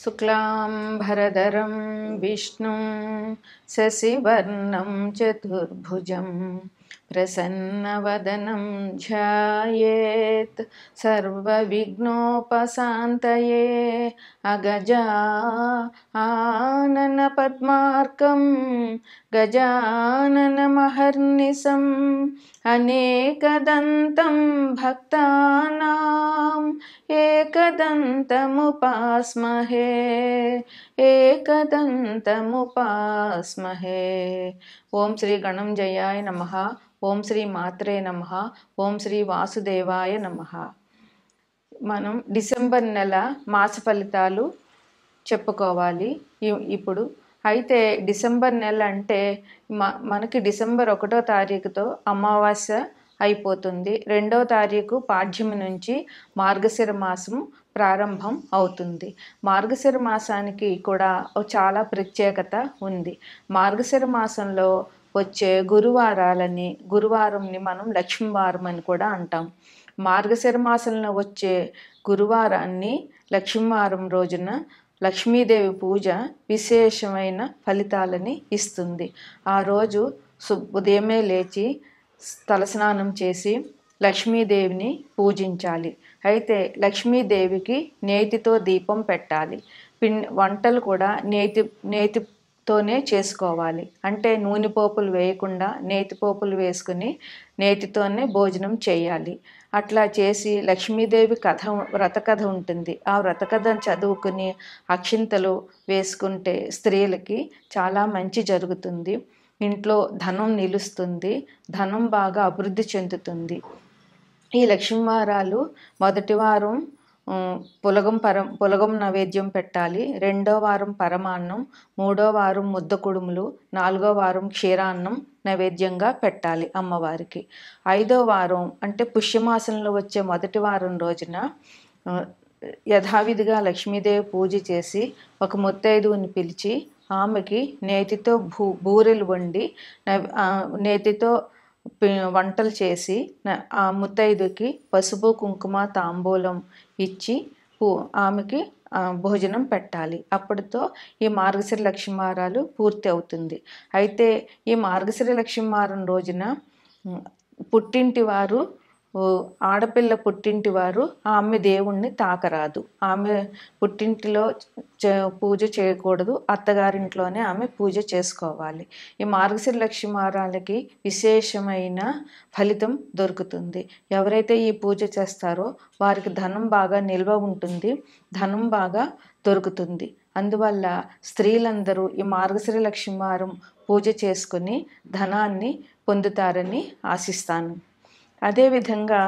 शुक्लांबरधरं विष्णुं शशिवर्णं चतुर्भुजं प्रसन्नवदनं ध्यायेत् सर्वविघ्नोपशान्तये अगजा आननपद्मार्कं गजाननमहर्निशम् अनेकदन्तं भक्तानाम् एकदन्तमुपास्महे एकदन्तमुपास्महे। ఓం శ్రీ గణంజయాయ నమః. ఓం శ్రీ మాత్రే నమః. ఓం శ్రీ వాసుదేవాయ నమః. మనం డిసెంబర్ నెల మాస ఫలితాలు చెప్పుకోవాలి ఇప్పుడు. అయితే డిసెంబర్ నెల అంటే మనకి డిసెంబర్ 1వ తారీఖుతో అమావాస్య అయిపోతుంది. 2వ తారీఖు పాడ్యమి నుంచి మార్గశిర మాసం ప్రారంభం అవుతుంది. మార్గశిర మాసానికి కూడా చాలా ప్రత్యేకత ఉంది. మార్గశిర మాసంలో వచ్చే గురువారంని మనం లక్ష్మీవారం అని కూడా అంటాం. మార్గశిర మాసంలో వచ్చే గురువారాన్ని లక్ష్మీవారం రోజున లక్ష్మీదేవి పూజ విశేషమైన ఫలితాలని ఇస్తుంది. ఆ రోజు ఉదయమే లేచి తలస్నానం చేసి లక్ష్మీదేవిని పూజించాలి. అయితే లక్ష్మీదేవికి నేతితో దీపం పెట్టాలి. వంటలు కూడా నేతితోనే చేసుకోవాలి. అంటే నూనె పోపులు వేయకుండా నేతి పోపులు వేసుకుని నేతితోనే భోజనం చేయాలి. అట్లా చేసి లక్ష్మీదేవి వ్రత కథ ఉంటుంది. ఆ వ్రత కథను చదువుకుని అక్షింతలు వేసుకుంటే స్త్రీలకి చాలా మంచి జరుగుతుంది. ఇంట్లో ధనం నిలుస్తుంది. ధనం బాగా అభివృద్ధి చెందుతుంది. ఈ లక్ష్మీవారాలు మొదటి వారం పులగం నైవేద్యం పెట్టాలి. 2వ వారం పరమాన్నం, 3వ వారం ముద్ద కుడుములు, 4వ వారం క్షీరాన్నం నైవేద్యంగా పెట్టాలి అమ్మవారికి. 5వ వారం అంటే పుష్యమాసంలో వచ్చే మొదటి వారం రోజున యథావిధిగా లక్ష్మీదేవి పూజ చేసి ఒక ముత్తైదువుని పిలిచి ఆమెకి నేతితో బూరెలు వండి నేతితో వంటలు చేసి ఆ ముత్తైదుకి పసుపు కుంకుమ తాంబూలం ఇచ్చి ఆమెకి భోజనం పెట్టాలి. అప్పటితో ఈ మార్గశిర లక్ష్మీవారాలు పూర్తి అవుతుంది. అయితే ఈ మార్గశిర లక్ష్మీవారం రోజున ఆడపిల్ల పుట్టింటి వారు ఆమె దేవుణ్ణి తాకరాదు. ఆమె పుట్టింటిలో పూజ చేయకూడదు. అత్తగారింట్లోనే ఆమె పూజ చేసుకోవాలి. ఈ మార్గశిర లక్ష్మీవారాలకి విశేషమైన ఫలితం దొరుకుతుంది. ఎవరైతే ఈ పూజ చేస్తారో వారికి ధనం బాగా నిల్వ ఉంటుంది. ధనం బాగా దొరుకుతుంది. అందువల్ల స్త్రీలందరూ ఈ మార్గశిర లక్ష్మీవారం పూజ చేసుకుని ధనాన్ని పొందుతారని ఆశిస్తాను. అదేవిధంగా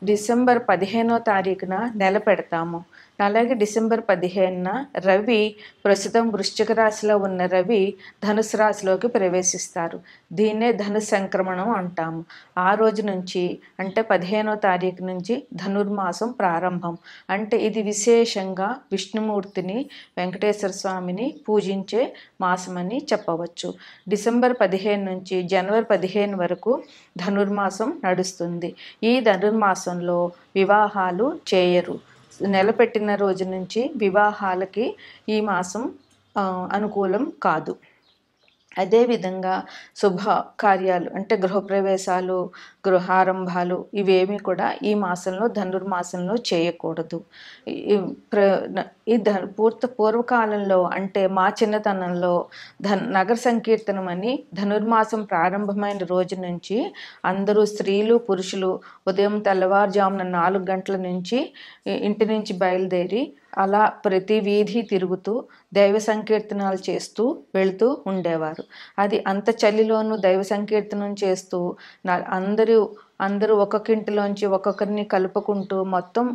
డిసెంబర్ 15వ తారీఖున నెల పెడతాము. అలాగే డిసెంబర్ 15న రవి ప్రస్తుతం వృశ్చిక రాశిలో ఉన్న రవి ధనుసు రాశిలోకి ప్రవేశిస్తారు. దీన్నే ధను సంక్రమణం అంటాము. ఆ రోజు నుంచి అంటే 15వ తారీఖు నుంచి ధనుర్మాసం ప్రారంభం. అంటే ఇది విశేషంగా విష్ణుమూర్తిని వెంకటేశ్వర స్వామిని పూజించే మాసమని చెప్పవచ్చు. డిసెంబర్ 15 నుంచి జనవరి 15 వరకు ధనుర్మాసం నడుస్తుంది. ఈ ధనుర్మాసంలో వివాహాలు చేయరు. నెలపెట్టిన రోజు నుంచి వివాహాలకి ఈ మాసం అనుకూలం కాదు. అదేవిధంగా శుభ కార్యాలు అంటే గృహప్రవేశాలు, గృహారంభాలు ఇవేమీ కూడా ఈ మాసంలో ధనుర్మాసంలో చేయకూడదు. పూర్వకాలంలో అంటే మా చిన్నతనంలో నగర సంకీర్తనం అని ధనుర్మాసం ప్రారంభమైన రోజు నుంచి అందరూ స్త్రీలు పురుషులు ఉదయం తెల్లవారుజామున 4 గంటల నుంచి ఇంటి నుంచి బయలుదేరి అలా ప్రతి వీధి తిరుగుతూ దైవ సంకీర్తనాలు చేస్తూ వెళుతూ ఉండేవారు. అది అంత చలిలోనూ దైవ సంకీర్తనం చేస్తూ అందరూ ఒక్కొక్కింటిలోంచి ఒక్కొక్కరిని కలుపుకుంటూ మొత్తం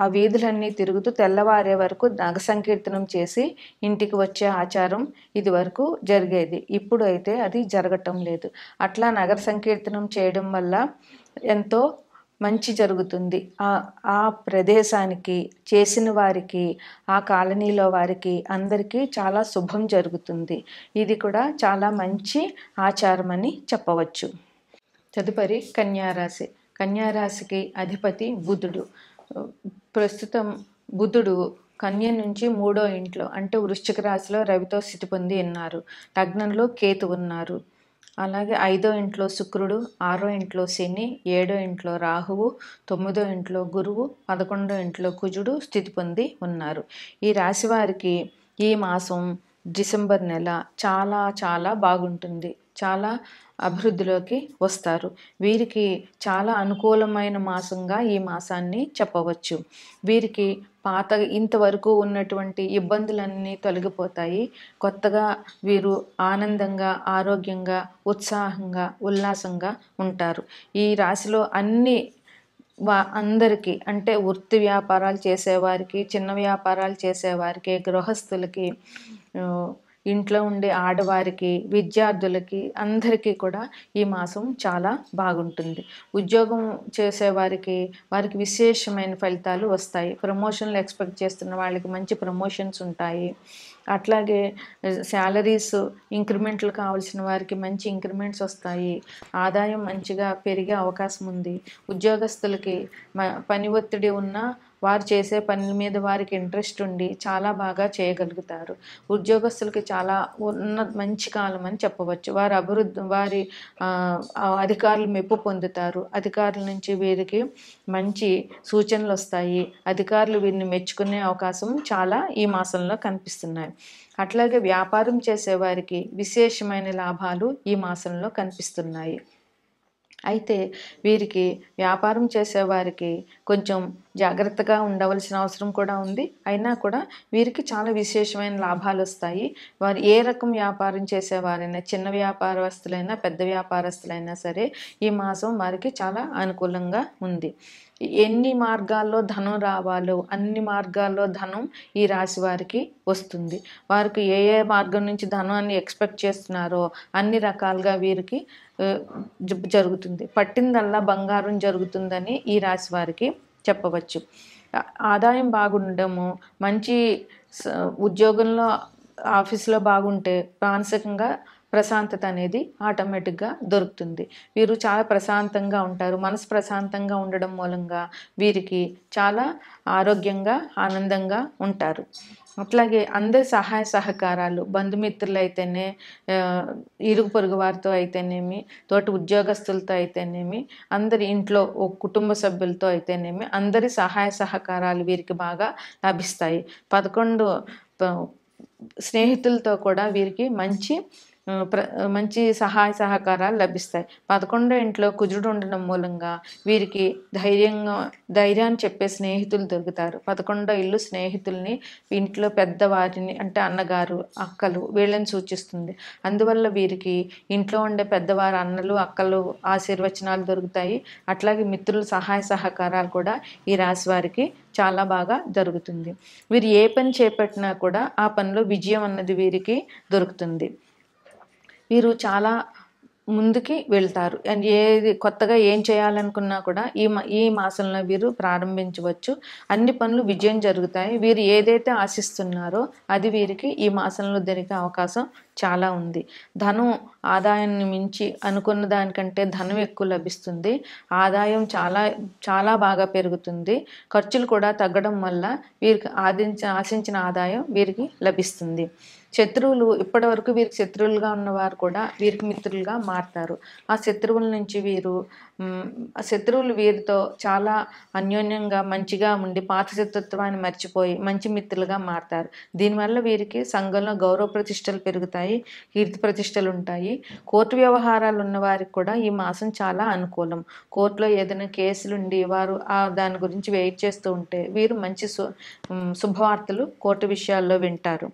ఆ వీధులన్నీ తిరుగుతూ తెల్లవారే వరకు నగర సంకీర్తనం చేసి ఇంటికి వచ్చే ఆచారం ఇది వరకు జరిగేది. ఇప్పుడు అయితే అది జరగటం లేదు. అట్లా నగర సంకీర్తనం చేయడం వల్ల ఎంతో మంచి జరుగుతుంది. ఆ ప్రదేశానికి చేసిన వారికి, ఆ కాలనీలో వారికి అందరికీ చాలా శుభం జరుగుతుంది. ఇది కూడా చాలా మంచి ఆచారం అని చెప్పవచ్చు. తదుపరి కన్యారాశి. కన్యారాశికి అధిపతి బుధుడు. ప్రస్తుతం బుధుడు కన్య నుంచి 3వ ఇంట్లో అంటే వృశ్చిక రాశిలో రవితో స్థితి పొంది ఉన్నారు. లగ్నంలో కేతు ఉన్నారు. అలాగే 5వ ఇంట్లో శుక్రుడు, 6వ ఇంట్లో శని, 7వ ఇంట్లో రాహువు, 9వ ఇంట్లో గురువు, 11వ ఇంట్లో కుజుడు స్థితి పొంది ఉన్నారు. ఈ రాశి వారికి ఈ మాసం డిసెంబర్ నెల చాలా చాలా బాగుంటుంది. చాలా అభివృద్ధిలోకి వస్తారు. వీరికి చాలా అనుకూలమైన మాసంగా ఈ మాసాన్ని చెప్పవచ్చు. వీరికి పాత ఇంతవరకు ఉన్నటువంటి ఇబ్బందులన్నీ తొలగిపోతాయి. కొత్తగా వీరు ఆనందంగా, ఆరోగ్యంగా, ఉత్సాహంగా, ఉల్లాసంగా ఉంటారు. ఈ రాశిలో అందరికీ అంటే వృత్తి వ్యాపారాలు చేసేవారికి, చిన్న వ్యాపారాలు చేసేవారికి, గృహస్థులకి, ఇంట్లో ఉండే ఆడవారికి, విద్యార్థులకి అందరికీ కూడా ఈ మాసం చాలా బాగుంటుంది. ఉద్యోగం చేసేవారికి వారికి విశేషమైన ఫలితాలు వస్తాయి. ప్రమోషన్లు ఎక్స్పెక్ట్ చేస్తున్న వాళ్ళకి మంచి ప్రమోషన్స్ ఉంటాయి. అట్లాగే శాలరీస్ ఇంక్రిమెంట్లు కావాల్సిన వారికి మంచి ఇంక్రిమెంట్స్ వస్తాయి. ఆదాయం మంచిగా పెరిగే అవకాశం ఉంది. ఉద్యోగస్తులకి పని ఒత్తిడి ఉన్నా వారు చేసే పని మీద వారికి ఇంట్రెస్ట్ ఉండి చాలా బాగా చేయగలుగుతారు. ఉద్యోగస్తులకి చాలా మంచి కాలం అని చెప్పవచ్చు. వారి అధికారులు మెప్పు పొందుతారు. అధికారుల నుంచి వీరికి మంచి సూచనలు వస్తాయి. అధికారులు వీరిని మెచ్చుకునే అవకాశం చాలా ఈ మాసంలో కనిపిస్తున్నాయి. అట్లాగే వ్యాపారం చేసేవారికి విశేషమైన లాభాలు ఈ మాసంలో కనిపిస్తున్నాయి. అయితే వీరికి వ్యాపారం చేసేవారికి కొంచెం జాగ్రత్తగా ఉండవలసిన అవసరం కూడా ఉంది. అయినా కూడా వీరికి చాలా విశేషమైన లాభాలు వస్తాయి. వారు ఏ రకం వ్యాపారం చేసేవారైనా, చిన్న వ్యాపారస్తులైనా, పెద్ద వ్యాపారస్తులైనా సరే ఈ మాసం వారికి చాలా అనుకూలంగా ఉంది. ఎన్ని మార్గాల్లో ధనం రావాలో అన్ని మార్గాల్లో ధనం ఈ రాశి వారికి వస్తుంది. వారికి ఏ మార్గం నుంచి ధనాన్ని ఎక్స్పెక్ట్ చేస్తున్నారో అన్ని రకాలుగా వీరికి జరుగుతుంది. పట్టిందల్లా బంగారం జరుగుతుందని ఈ రాశి వారికి చెప్పవచ్చు. ఆదాయం బాగుండడము, మంచి ఉద్యోగంలో ఆఫీసులో బాగుంటే మానసికంగా ప్రశాంతత అనేది ఆటోమేటిక్గా దొరుకుతుంది. వీరు చాలా ప్రశాంతంగా ఉంటారు. మనసు ప్రశాంతంగా ఉండడం మూలంగా వీరికి చాలా ఆరోగ్యంగా, ఆనందంగా ఉంటారు. అట్లాగే అందరి సహాయ సహకారాలు, బంధుమిత్రులు అయితేనే, ఇరుగు పొరుగు వారితో అయితేనేమి, తోటి ఉద్యోగస్తులతో అయితేనేమి, అందరి ఇంట్లో కుటుంబ సభ్యులతో అయితేనేమి అందరి సహాయ సహకారాలు వీరికి బాగా లభిస్తాయి. 11 స్నేహితులతో కూడా వీరికి మంచి సహాయ సహకారాలు లభిస్తాయి. 11వ ఇంట్లో కుజుడు ఉండడం మూలంగా వీరికి ధైర్యాన్ని చెప్పే స్నేహితులు దొరుకుతారు. 11వ ఇల్లు స్నేహితుల్ని, ఇంట్లో పెద్దవారిని అంటే అన్నగారు, అక్కలు వీళ్ళని సూచిస్తుంది. అందువల్ల వీరికి ఇంట్లో ఉండే పెద్దవారు, అన్నలు, అక్కలు ఆశీర్వచనాలు దొరుకుతాయి. అట్లాగే మిత్రుల సహాయ సహకారాలు కూడా ఈ రాశి వారికి చాలా బాగా జరుగుతుంది. వీరు ఏ పని చేపట్టినా కూడా ఆ పనిలో విజయం అన్నది వీరికి దొరుకుతుంది. వీరు చాలా ముందుకి వెళ్తారు. ఏది కొత్తగా ఏం చేయాలనుకున్నా కూడా ఈ మాసంలో వీరు ప్రారంభించవచ్చు. అన్ని పనులు విజయం జరుగుతాయి. వీరు ఏదైతే ఆశిస్తున్నారో అది వీరికి ఈ మాసంలో జరిగే అవకాశం చాలా ఉంది. ధనం ఆదాయాన్ని మించి అనుకున్న దానికంటే ధనం ఎక్కువ లభిస్తుంది. ఆదాయం చాలా చాలా బాగా పెరుగుతుంది. ఖర్చులు కూడా తగ్గడం వల్ల వీరికి ఆశించిన ఆదాయం వీరికి లభిస్తుంది. శత్రువులు ఇప్పటివరకు వీరికి శత్రువులుగా ఉన్నవారు కూడా వీరికి మిత్రులుగా మారుతారు. ఆ శత్రువుల నుంచి శత్రువులు వీరితో చాలా అన్యోన్యంగా మంచిగా ఉండి పాత శత్రుత్వాన్ని మర్చిపోయి మంచి మిత్రులుగా మారుతారు. దీనివల్ల వీరికి సంఘంలో గౌరవ ప్రతిష్టలు పెరుగుతాయి, కీర్తి ప్రతిష్టలు ఉంటాయి. కోర్టు వ్యవహారాలు ఉన్న వారికి కూడా ఈ మాసం చాలా అనుకూలం. కోర్టులో ఏదైనా కేసులుండి వారు దాని గురించి వెయిట్ చేస్తూ ఉంటే వీరు మంచి శుభవార్తలు కోర్టు విషయాల్లో వింటారు.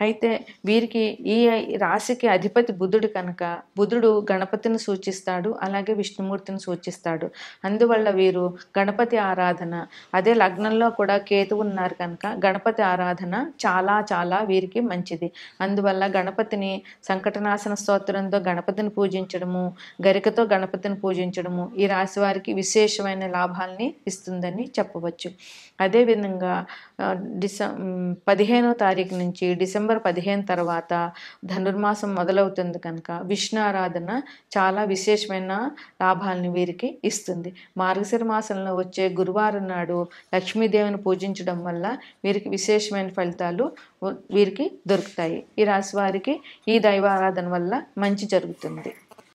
అయితే వీరికి ఈ రాశికి అధిపతి బుధుడు కనుక బుధుడు గణపతిని సూచిస్తాడు, అలాగే విష్ణుమూర్తిని సూచిస్తాడు. అందువల్ల వీరు గణపతి ఆరాధన, అదే లగ్నంలో కూడా కేతు ఉన్నారు కనుక గణపతి ఆరాధన చాలా చాలా వీరికి మంచిది. అందువల్ల గణపతి గణపతిని సంకటనాశన స్తోత్రంతో గణపతిని పూజించడము, గరికతో గణపతిని పూజించడము ఈ రాశి వారికి విశేషమైన లాభాలని ఇస్తుందని చెప్పవచ్చు. అదేవిధంగా 15వ తారీఖు నుంచి డిసెంబర్ 15 తర్వాత ధనుర్మాసం మొదలవుతుంది కనుక విష్ణు ఆరాధన చాలా విశేషమైన లాభాలని వీరికి ఇస్తుంది. మార్గశిర మాసంలో వచ్చే గురువారం నాడు లక్ష్మీదేవిని పూజించడం వల్ల వీరికి విశేషమైన ఫలితాలు వీరికి దొరుకుతాయి. ఈ రాశి వారికి ఈ దైవారాధన వల్ల మంచి జరుగుతుంది.